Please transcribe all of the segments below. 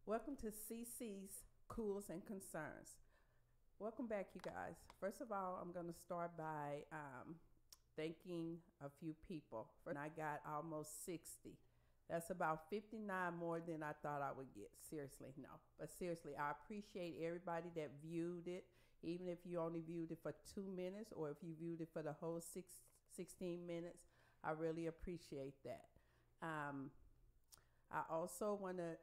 Welcome to CC's Cools and Concerns. Welcome back, you guys. First of all, I'm going to start by thanking a few people. And I got almost 60. That's about 59 more than I thought I would get. Seriously, no. But seriously, I appreciate everybody that viewed it, even if you only viewed it for 2 minutes or if you viewed it for the whole 16 minutes. I really appreciate that. I also want to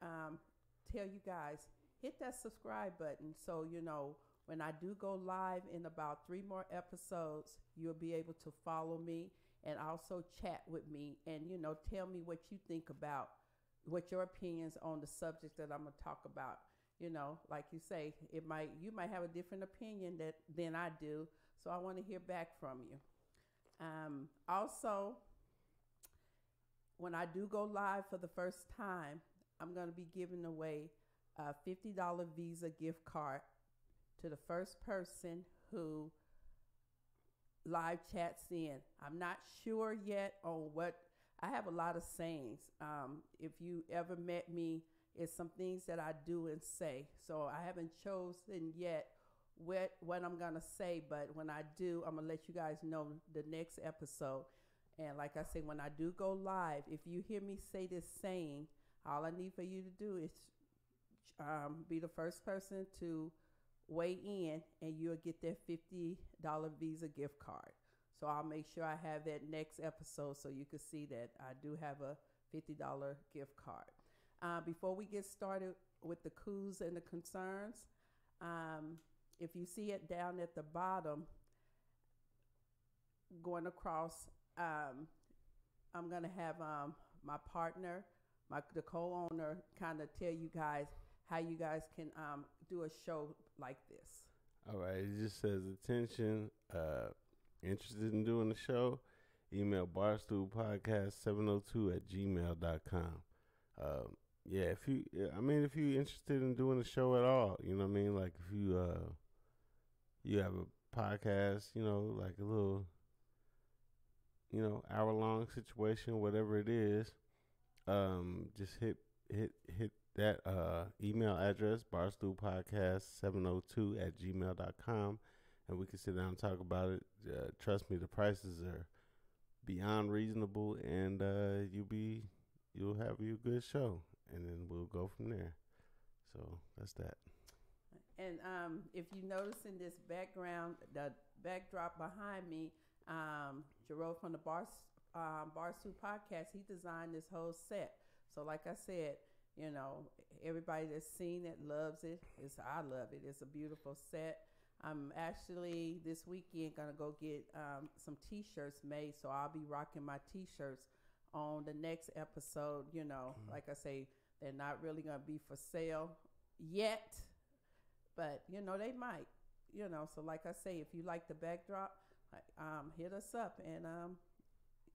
tell you guys, hit that subscribe button so you know when I do go live in about 3 more episodes, you'll be able to follow me and also chat with me and, tell me what you think about, what your opinions on the subject that I'm going to talk about. Like you say, you might have a different opinion than I do. So I want to hear back from you. Also, when I do go live for the first time, I'm going to be giving away a $50 Visa gift card to the first person who live chats in. I'm not sure yet on what, I have a lot of sayings. If you ever met me, it's some things that I do and say. So I haven't chosen yet what I'm going to say, but when I do, I'm going to let you guys know the next episode. And like I say, when I do go live, if you hear me say this saying, all I need for you to do is be the first person to weigh in and you'll get that $50 Visa gift card. So I'll make sure I have that next episode so you can see that I do have a $50 gift card. Before we get started with the coups and the concerns, if you see it down at the bottom, going across, I'm going to have my partner, the co-owner, kind of tell you guys how you guys can do a show like this. All right. It just says, attention, interested in doing the show, email barstoolpodcast702@gmail.com. Yeah, if you're interested in doing the show at all, you know what I mean? Like if you have a podcast, like a little, hour-long situation, whatever it is, just hit that email address, barstoolpodcast702@gmail.com, and we can sit down and talk about it. Trust me, the prices are beyond reasonable, and you'll have a good show, and then we'll go from there. So that's that. And if you notice in this background, the backdrop behind me, Jerome from the Barstool Podcast, he designed this whole set. So like I said, everybody that's seen it loves it. I love it. It's a beautiful set. I'm actually this weekend going to go get some T-shirts made. So I'll be rocking my T-shirts on the next episode. Like I say, they're not really going to be for sale yet. But, they might. So like I say, if you like the backdrop, hit us up. And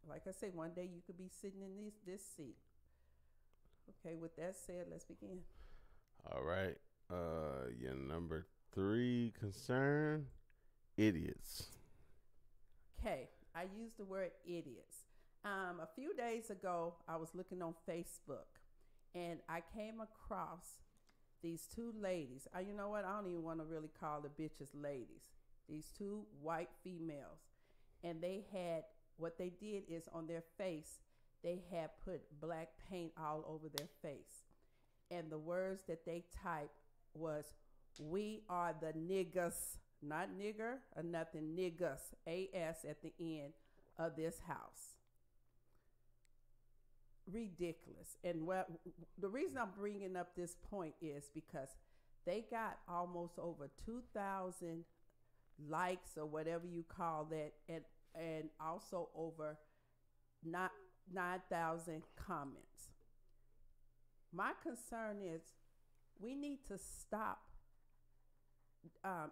like I say, one day you could be sitting in this seat. Okay, with that said, let's begin. All right. Your number 3 concern, idiots. Okay, I used the word idiots. A few days ago, I was looking on Facebook, and I came across these 2 ladies. You know what? I don't even want to really call the bitches ladies. These 2 white females. And they had, what they did is on their face, they had put black paint all over their face. And the words that they typed was, "We are the niggas," not nigger or nothing, niggas, A-S at the end of this house. Ridiculous. And the reason I'm bringing up this point is because they got almost over 2,000 likes or whatever you call that, and also over 9,000 comments. My concern is we need to stop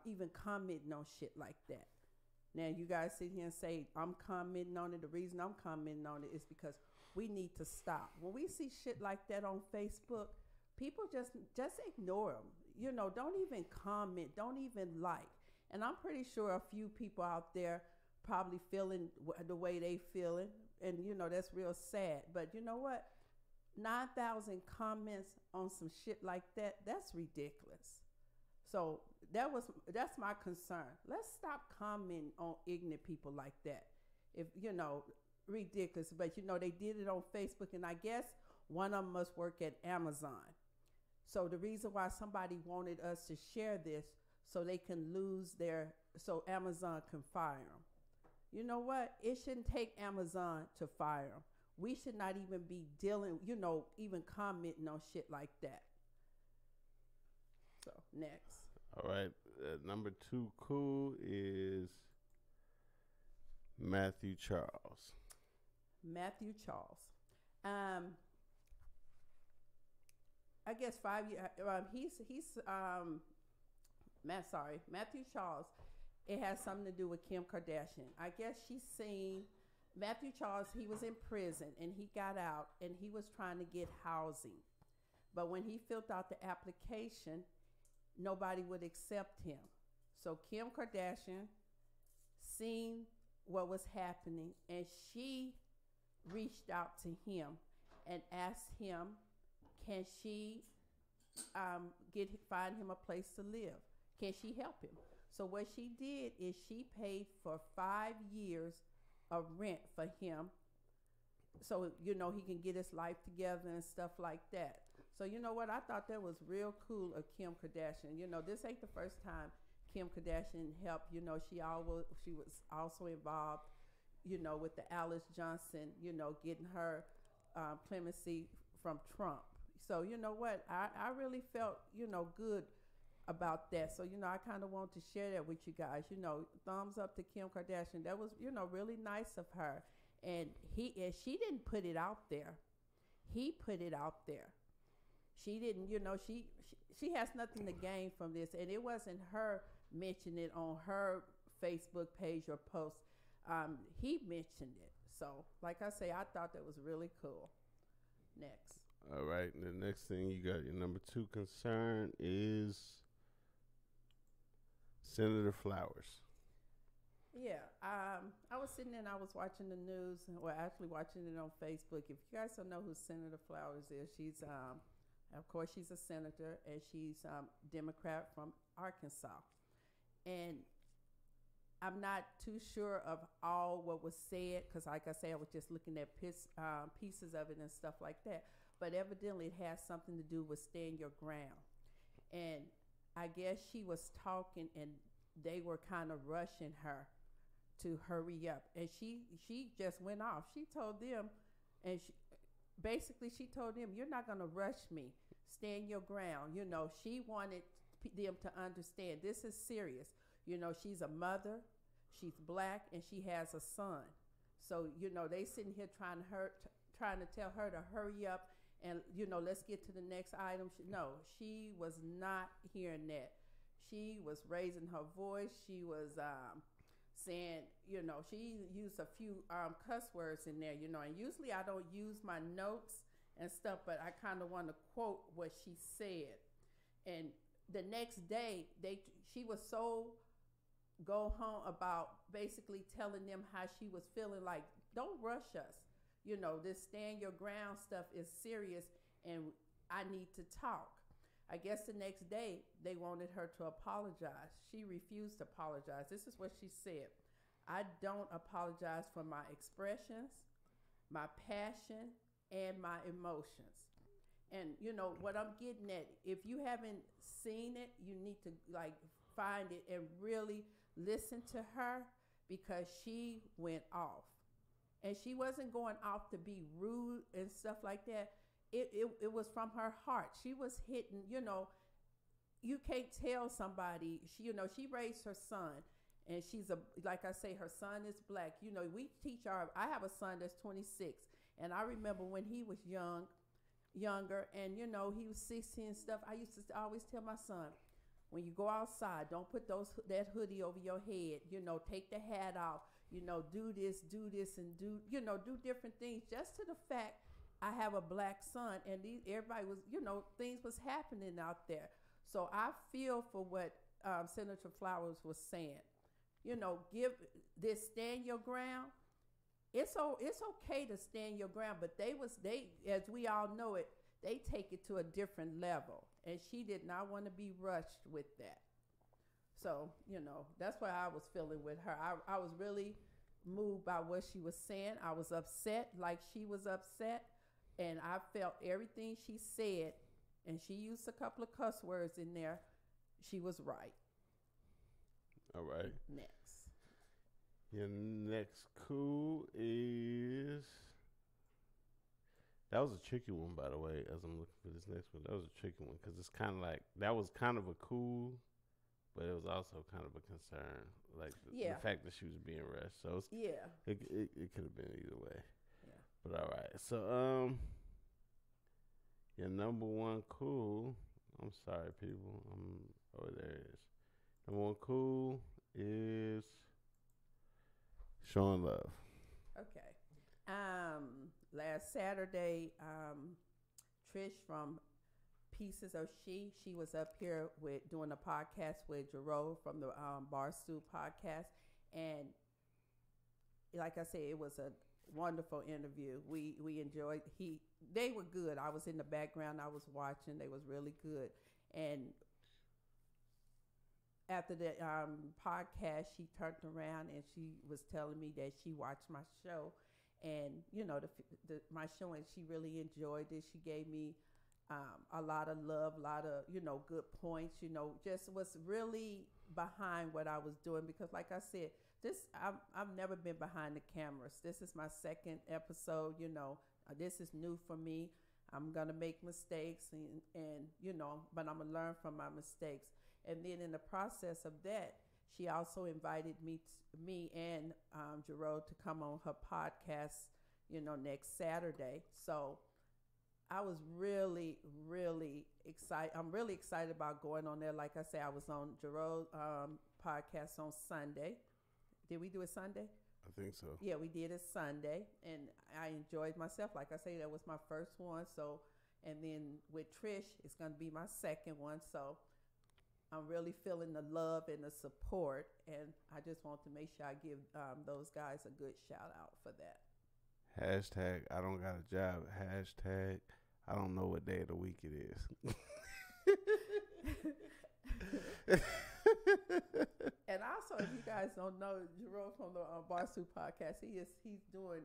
even commenting on shit like that. Now, you guys sit here and say, I'm commenting on it. The reason I'm commenting on it is because we need to stop. When we see shit like that on Facebook, people just ignore them. Don't even comment. Don't even like. And I'm pretty sure a few people out there probably feeling the way they feeling. And, that's real sad. But you know what? 9,000 comments on some shit like that, that's ridiculous. So that's my concern. Let's stop commenting on ignorant people like that. If ridiculous, but they did it on Facebook, and I guess one of them must work at Amazon. So the reason why somebody wanted us to share this so they can so Amazon can fire them. You know what? It shouldn't take Amazon to fire them. We should not even be dealing, even commenting on shit like that. So, next. All right. Number 2 cool is Matthew Charles. Matthew Charles. I guess 5 years. Matthew Charles. It has something to do with Kim Kardashian. I guess she's seen Matthew Charles. He was in prison and he got out and he was trying to get housing. But when he filled out the application, nobody would accept him. So Kim Kardashian seen what was happening and she reached out to him and asked him, can she find him a place to live? Can she help him? So what she did is she paid for 5 years of rent for him, so he can get his life together and stuff like that. So you know what? I thought that was real cool of Kim Kardashian. This ain't the first time Kim Kardashian helped. She was also involved, with the Alice Johnson, getting her clemency from Trump. So you know what? I really felt, good about that. So, I kind of want to share that with you guys. Thumbs up to Kim Kardashian. That was, really nice of her. And she didn't put it out there. He put it out there. She didn't, she has nothing to gain from this. And it wasn't her mentioning it on her Facebook page or post. He mentioned it. So, like I say, I thought that was really cool. Next. All right. The next thing you got, your number 2 concern is Senator Flowers. Yeah, I was sitting there and I was watching the news, or actually watching it on Facebook. If you guys don't know who Senator Flowers is, she's, of course, she's a senator, and she's Democrat from Arkansas. And I'm not too sure of all what was said, because like I say, I was just looking at pieces of it and stuff like that. But evidently it has something to do with stand your ground. And I guess she was talking and they were kind of rushing her to hurry up. And she just went off. She told them, and she told them, you're not going to rush me. Stand your ground. She wanted them to understand this is serious. She's a mother, she's Black, and she has a son. So, they sitting here trying to tell her to hurry up and, let's get to the next item. No, she was not hearing that. She was raising her voice. She was saying, she used a few cuss words in there, and usually I don't use my notes and stuff, but I kind of want to quote what she said. And the next day, she was so go home about basically telling them how she was feeling, like, don't rush us. This stand your ground stuff is serious and I need to talk. I guess the next day they wanted her to apologize. She refused to apologize. This is what she said. I don't apologize for my expressions, my passion, and my emotions. And what I'm getting at, if you haven't seen it, you need to find it and really listen to her, because she went off. And she wasn't going off to be rude and stuff like that. It was from her heart. She was hitting, you can't tell somebody, she raised her son, and like I say, her son is Black. We teach I have a son that's 26, and I remember when he was younger, and he was 16 and stuff. I used to always tell my son, when you go outside, don't put that hoodie over your head. Take the hat off. Do this, and do different things. Just to the fact I have a Black son, and everybody was, things was happening out there. So I feel for what Senator Flowers was saying. Give this stand your ground. it's okay to stand your ground, but they as we all know it, they take it to a different level, and she did not want to be rushed with that. So that's why I was feeling with her. I was really moved by what she was saying. I was upset like she was upset, and I felt everything she said, and she used a couple of cuss words in there. She was right. All right. Next. Your next cool is. That was a tricky one, by the way, as I'm looking for this next one. That was a tricky one because it's kind of like, that was kind of a cool, but it was also kind of a concern. Like the fact that she was being rushed. So it could have been either way. Yeah. But all right. So, your number one cool, I'm sorry, people. There it is. Number one cool is showing love. Okay. Last Saturday, Trish from Pieces of She was up here with doing a podcast with Jerome from the Barstool podcast, and like I said, it was a wonderful interview. We enjoyed. They were good. I was in the background. I was watching. They was really good, and after the podcast, she turned around and she was telling me that she watched my show, and my show, and she really enjoyed it. She gave me a lot of love, a lot of good points. Just was really behind what I was doing, because, like I said, I've never been behind the cameras. This is my second episode. This is new for me. I'm gonna make mistakes, and but I'm gonna learn from my mistakes. And then in the process of that, she also invited me and Jerome to come on her podcast, next Saturday. So I was really, really excited. I'm really excited about going on there. Like I said, I was on Jerome's podcast on Sunday. Did we do it Sunday? I think so. Yeah, we did it Sunday, and I enjoyed myself. Like I say, that was my first one. So, and then with Trish, it's going to be my second one. So I'm really feeling the love and the support, and I just want to make sure I give those guys a good shout out for that. Hashtag I don't got a job. Hashtag I don't know what day of the week it is. And also, if you guys don't know, Jerome from the Barstool podcast, he's doing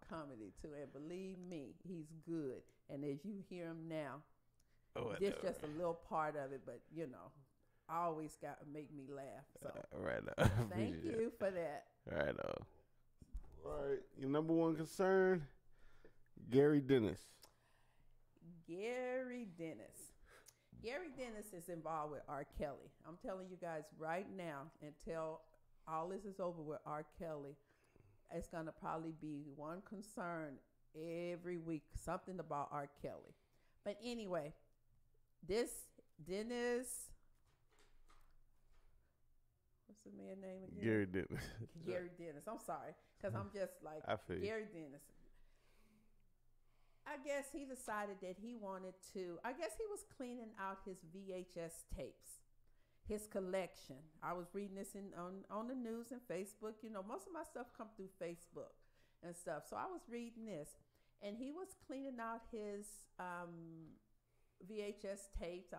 comedy too, and believe me, he's good. And as you hear him now, this just a little part of it, but always got to make me laugh. So right on. Thank you for that. Right on. All right, your number one concern, Gary Dennis. Gary Dennis is involved with R. Kelly. I'm telling you guys right now, until all this is over with R. Kelly, it's going to probably be one concern every week, something about R. Kelly. But anyway, this Dennis, what's the man's name again? Gary Dennis. Gary Dennis. I'm sorry, because I'm just like, Gary Dennis. I guess he decided that he wanted to, I guess he was cleaning out his VHS tapes, his collection. I was reading this on the news and Facebook. Most of my stuff come through Facebook and stuff. So I was reading this, and he was cleaning out his VHS tapes,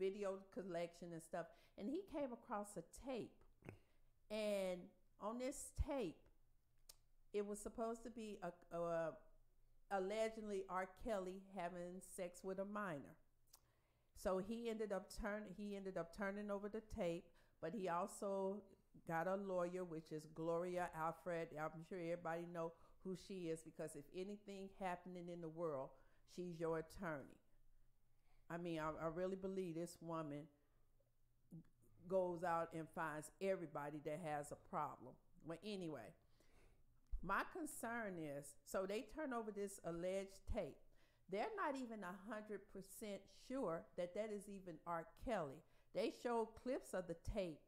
video collection and stuff. And he came across a tape. And on this tape, it was supposed to be allegedly R. Kelly having sex with a minor. So he ended up turning over the tape, but he also got a lawyer, which is Gloria Alfred. I'm sure everybody know who she is, because if anything happening in the world, she's your attorney. I mean, I really believe this woman goes out and finds everybody that has a problem. Well, anyway, my concern is, so they turn over this alleged tape. They're not even 100% sure that is even R. Kelly. They showed clips of the tape,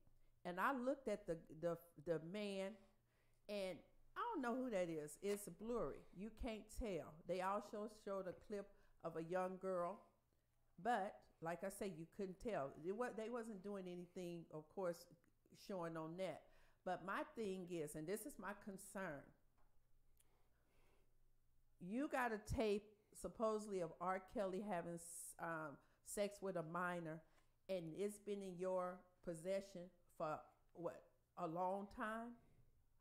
and I looked at the man, and I don't know who that is. It's blurry. You can't tell. They also showed a clip of a young girl, but like I say, you couldn't tell. They wasn't doing anything, of course, showing on that. But my thing is, and this is my concern, you got a tape supposedly of R. Kelly having sex with a minor, and it's been in your possession for what, a long time.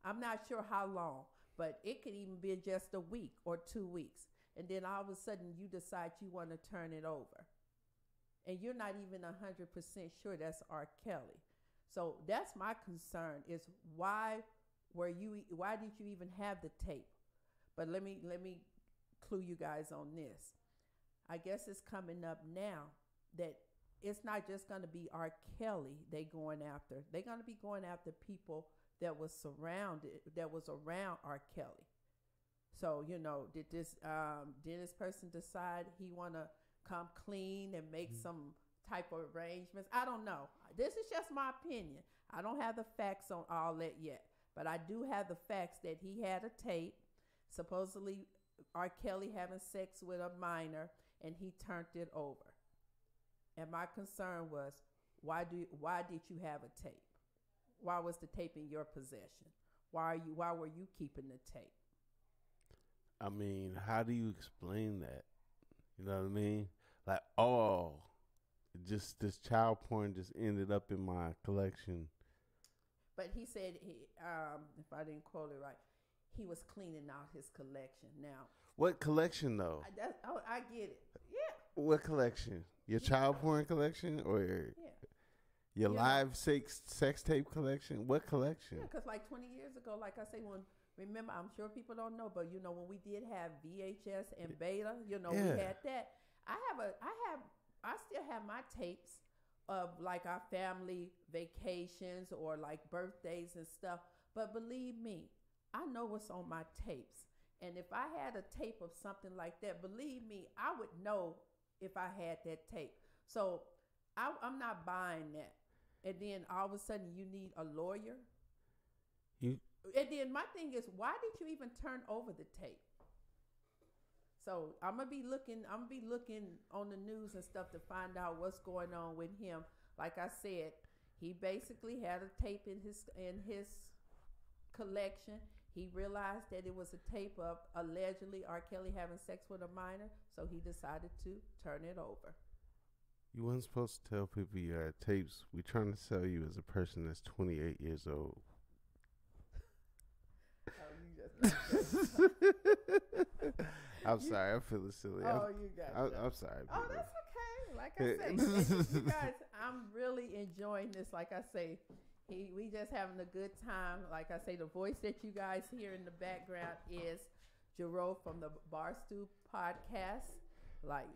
I'm not sure how long, but it could even be just a week or 2 weeks. And then all of a sudden you decide you want to turn it over. And you're not even 100% sure that's R. Kelly. So that's my concern is why did you even have the tape? But let me clue you guys on this. I guess it's coming up now that it's not just going to be R. Kelly they going after. They're going to be going after people that was around R. Kelly. So, did this person decide he want to come clean and make some type of arrangements? I don't know. This is just my opinion. I don't have the facts on all that yet, but I do have the facts that he had a tape, supposedly R. Kelly having sex with a minor, and he turned it over. And my concern was, why did you have a tape? Why was the tape in your possession? Why were you keeping the tape? I mean, how do you explain that? You know what I mean? Like, just this child porn just ended up in my collection. But he said, if I didn't quote it right, he was cleaning out his collection. Now, what collection though? I get it. Yeah. What collection? Your child porn collection or your live sex tape collection? What collection? Yeah, because like 20 years ago, like I say, remember, I'm sure people don't know, but when we did have VHS and Beta, we had that. I still have my tapes of like our family vacations or like birthdays and stuff. But believe me, I know what's on my tapes. And if I had a tape of something like that, believe me, I would know if I had that tape. So I'm not buying that. And then all of a sudden you need a lawyer. And then my thing is, why did you even turn over the tape? So I'm gonna be looking on the news and stuff to find out what's going on with him. Like I said, he basically had a tape in his collection. He realized that it was a tape of allegedly R. Kelly having sex with a minor, so he decided to turn it over. You weren't supposed to tell people you had tapes. We're trying to sell you as a person that's 28 years old. I'm sorry, I'm feeling silly. You got it. I'm sorry. Oh, that's okay. Like I say, you guys, I'm really enjoying this. Like I say, we just having a good time. Like I say, the voice that you guys hear in the background is Jerome from the Barstool Podcast. Like,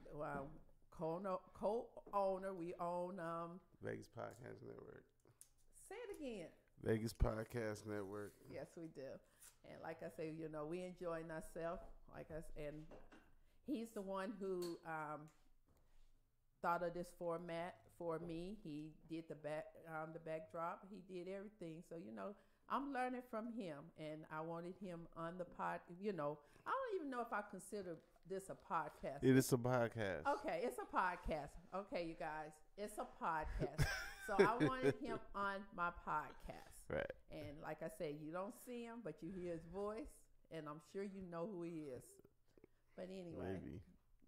co-owner, we own Vegas Podcast Network. Say it again. Vegas Podcast Network. Yes, we do. And like I say, we enjoying ourselves. And he's the one who thought of this format for me. He did the backdrop. He did everything. So I'm learning from him, and I wanted him on the pod. I don't even know if I consider this a podcast. It is a podcast. Okay, it's a podcast. Okay, you guys, it's a podcast. So I wanted him on my podcast. Right. And like I said, you don't see him, but you hear his voice, and I'm sure you know who he is. But anyway,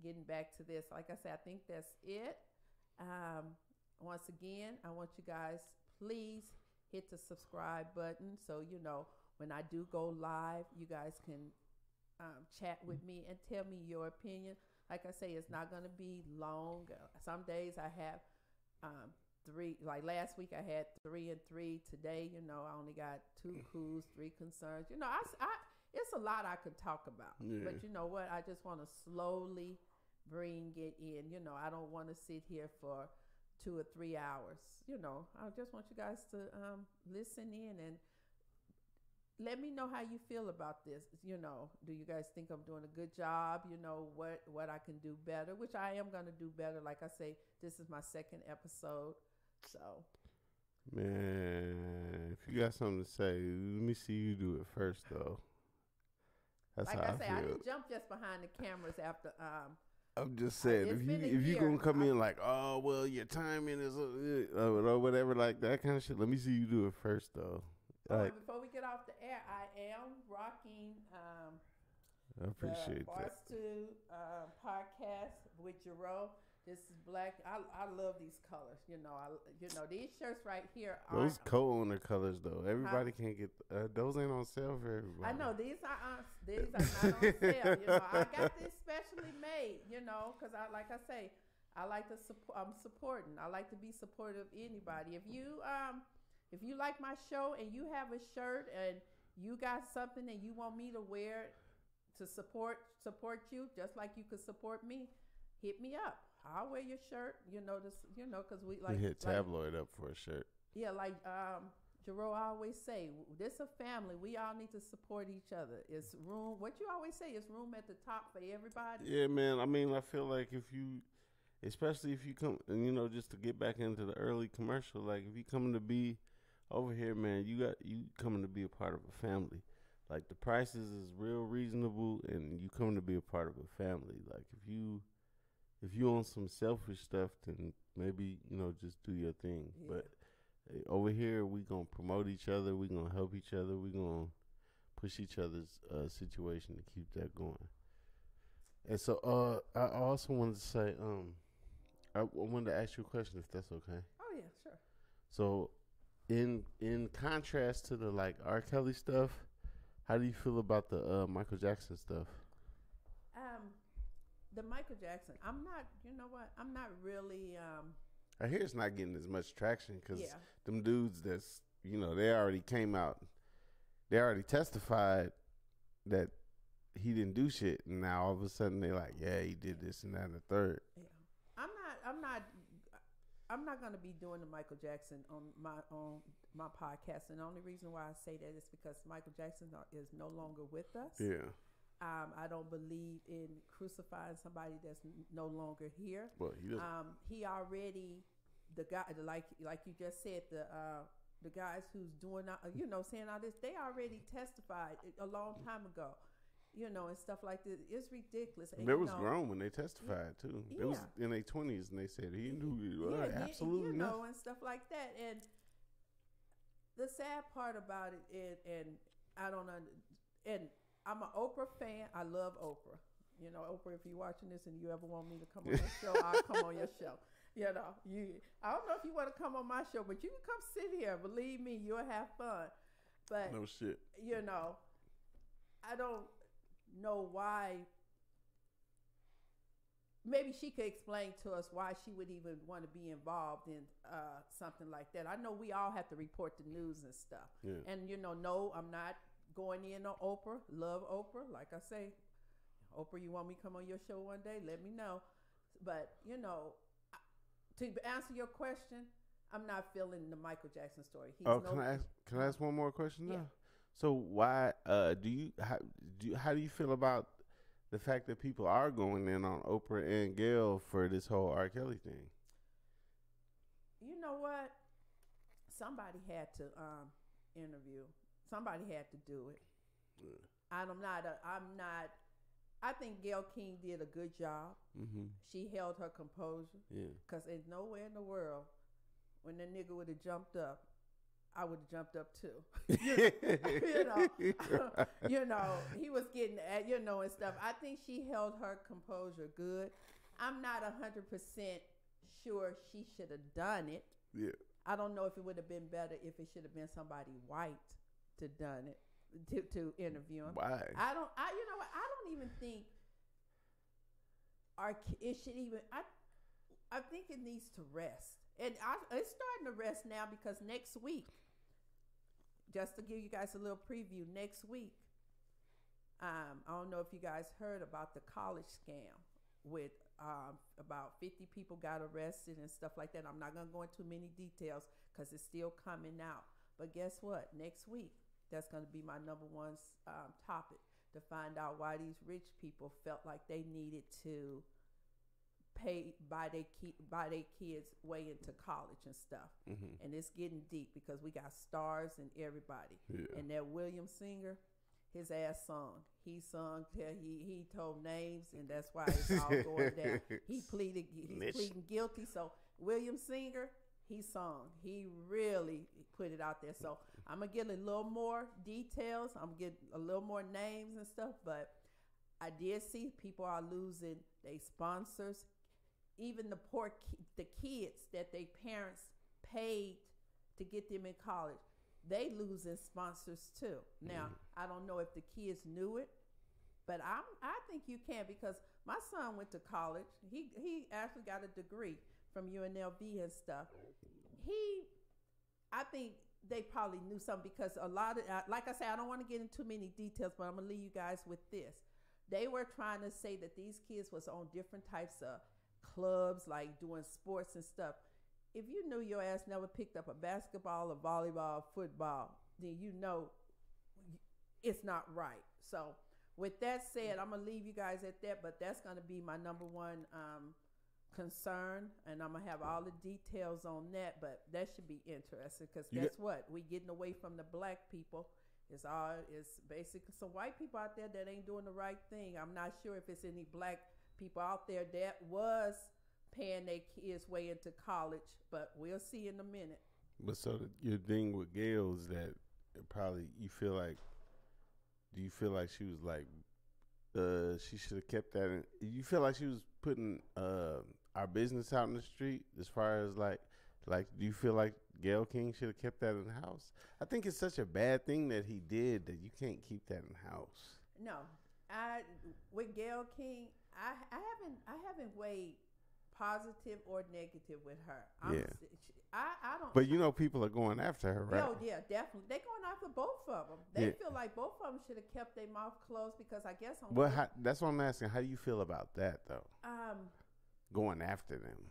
getting back to this, like I said, I think that's it. Once again, I want you guys, please hit the subscribe button so when I do go live, you guys can chat with me and tell me your opinion. Like I say, it's not going to be long. Some days I have 3, like last week I had 3 and 3. Today, I only got 2 coups, 3 concerns. It's a lot I could talk about. Yeah. But you know what? I just want to slowly bring it in. I don't want to sit here for 2 or 3 hours. I just want you guys to listen in and let me know how you feel about this. Do you guys think I'm doing a good job? What I can do better, which I am going to do better. Like I say, this is my 2nd episode. So, man, if you got something to say, let me see you do it first, though. That's like how I say, feel. I didn't jump just behind the cameras after. I'm just saying, if you gonna come in like, oh well, your timing is or whatever, like that kind of shit. Let me see you do it first, though. Like, before we get off the air, I am rocking I appreciate the that. Barstool podcast with Jerome. This is black. I love these colors. These shirts right here are. Those co-owner colors though, everybody can't get. Those ain't on sale for everybody. I know these are not on sale. I got this specially made. Because like I say, I like to support. I'm supporting. I like to be supportive of anybody. If you like my show and you have a shirt and you got something and you want me to wear to support you, just like you could support me, hit me up. I'll wear your shirt, because we like. We hit Tabloid up for a shirt. Yeah, like Jerome always say, this a family. We all need to support each other. It's room. What you always say is room at the top for everybody. Yeah, man. I mean, I feel like especially if you come, and just to get back into the early commercial, like if you coming to be over here, man, you coming to be a part of a family. Like the prices is real reasonable, and you coming to be a part of a family. Like if you on some selfish stuff, then maybe just do your thing. Yeah. But over here, we gonna promote each other. We gonna help each other. We gonna push each other's situation to keep that going. And so, I also wanted to say, I wanted to ask you a question, if that's okay. Oh yeah, sure. So, in contrast to the like R. Kelly stuff, how do you feel about the Michael Jackson stuff? The Michael Jackson, I'm not. You know what? I'm not really. I hear it's not getting as much traction because them dudes that's they already came out, they already testified that he didn't do shit, and now all of a sudden they like, yeah, he did this and that and the third. Yeah, I'm not going to be doing the Michael Jackson on my podcast, and the only reason why I say that is because Michael Jackson is no longer with us. Yeah. I don't believe in crucifying somebody that's no longer here. Well, he doesn't. He already, the guy, like you just said, the guys who's doing, saying all this, they already testified a long time ago, and stuff like this. It's ridiculous. They was grown when they testified too. Yeah. They was in their 20s, and they said he knew absolutely nothing. And stuff like that. And the sad part about it, and I don't and I'm an Oprah fan. I love Oprah. Oprah, if you're watching this and you ever want me to come on your show, I'll come on your show. I don't know if you want to come on my show, but you can come sit here. Believe me, you'll have fun. But no shit. I don't know why. Maybe she could explain to us why she would even want to be involved in something like that. I know we all have to report the news and stuff. Yeah. And no, I'm not going in on Oprah. Love Oprah. Like I say, Oprah, you want me to come on your show one day? Let me know. But, to answer your question, I'm not feeling the Michael Jackson story. Can I ask one more question now? Yeah. So why how do you feel about the fact that people are going in on Oprah and Gayle for this whole R. Kelly thing? You know what? Somebody had to interview. Somebody had to do it. Yeah. I think Gayle King did a good job. Mm-hmm. She held her composure. Yeah. Because there's nowhere in the world when that nigga would have jumped up, I would have jumped up too. He was getting at, and stuff. I think she held her composure good. I'm not 100% sure she should have done it. Yeah. I don't know if it would have been better if it should have been somebody white to done it, to interview him. Why? I don't even think it should even. I think it needs to rest, and it's starting to rest now because next week, just to give you guys a little preview, next week, I don't know if you guys heard about the college scam with about 50 people got arrested and stuff like that. I'm not gonna go into many details because it's still coming out. But guess what? Next week, that's going to be my number one topic, to find out why these rich people felt like they needed to buy their kids way into college and stuff. Mm-hmm. And it's getting deep because we got stars and everybody. Yeah. And that William Singer, his ass sung. He sung till he told names, and that's why it's all going down. He's pleading guilty. So William Singer, he sung. He really put it out there. So I'm going to get a little more details. I'm going to get a little more names and stuff. But I did see people are losing their sponsors, even the poor the kids that their parents paid to get them in college. They losing sponsors too. Now, I don't know if the kids knew it, but I think you can, because my son went to college. He actually got a degree from UNLV and stuff. I think they probably knew something, because a lot of, like I said, I don't want to get into too many details, but I'm gonna leave you guys with this. They were trying to say that these kids was on different types of clubs, like doing sports and stuff. If you knew your ass never picked up a basketball or volleyball or football, then you know it's not right. So with that said, I'm gonna leave you guys at that, but that's gonna be my number one concern, and I'm gonna have all the details on that. But that should be interesting, because guess what? We getting away from the black people. It's basically some white people out there that ain't doing the right thing. I'm not sure if it's any black people out there that was paying their kids way into college, but we'll see in a minute. But so your thing with Gail is that probably do you feel like she was like, she should have kept that in? You feel like she was putting our business out in the street, as far as like do you feel like Gayle King should have kept that in the house? I think it's such a bad thing that he did that you can't keep that in the house. No, with Gayle King, I haven't weighed positive or negative with her. I don't. But you know, people are going after her, right? Oh yeah, definitely. They're going after both of them. They feel like both of them should have kept their mouth closed, because I guess that's what I'm asking. How do you feel about that, though? Going after them.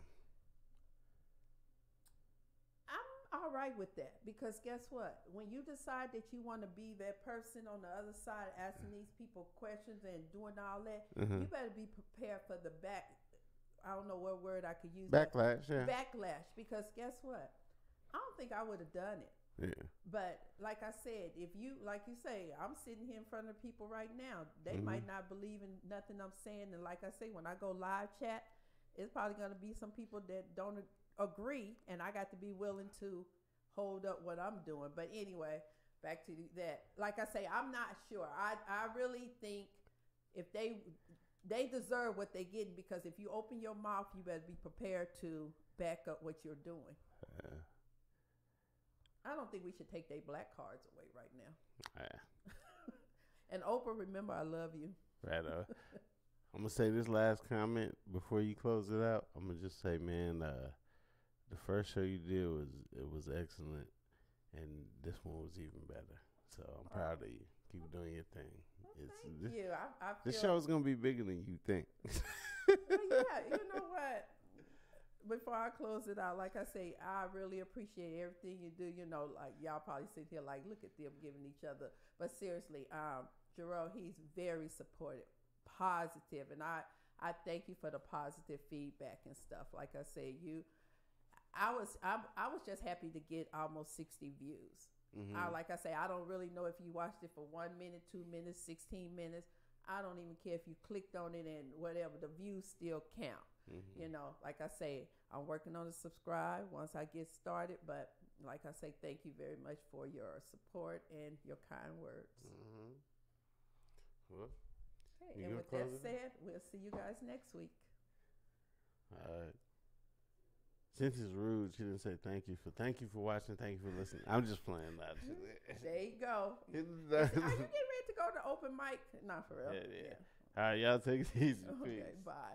I'm all right with that, because guess what? When you decide that you want to be that person on the other side, asking these people questions and doing all that, you better be prepared for the back. I don't know what word I could use. Backlash, yeah. Backlash, because guess what? I don't think I would have done it. Yeah. But like I said, if you, like you say, I'm sitting here in front of people right now. They might not believe in nothing I'm saying. And like I say, when I go live chat, it's probably going to be some people that don't agree. And I got to be willing to hold up what I'm doing. But anyway, back to that. Like I say, I'm not sure. I really think if they deserve what they're getting, because if you open your mouth, you better be prepared to back up what you're doing. I don't think we should take their black cards away right now. And Oprah, remember, I love you. Right. I'm going to say this last comment before you close it out. I'm going to just say, man, the first show you did was excellent, and this one was even better. So I'm proud of you. Keep doing your thing. Thank you. This show is going to be bigger than you think. Well, yeah, you know what? Before I close it out, like I say, I really appreciate everything you do. You know, like y'all probably sit here like, look at them giving each other. But seriously, Jerome, he's very supportive, positive, and I thank you for the positive feedback and stuff. Like I say, I was just happy to get almost 60 views. Like I say, I don't really know if you watched it for 1 minute, 2 minutes, 16 minutes. I don't even care if you clicked on it and whatever. The views still count. You know, like I say, I'm working on the subscribe once I get started. But like I say, thank you very much for your support and your kind words. Well, okay, and with that said, we'll see you guys next week. All right. Since it's rude, she didn't say thank you for watching, thank you for listening. I'm just playing that. There you go. Are you getting ready to go to open mic? Not for real. Yeah. All right, y'all take it easy. Okay, bye.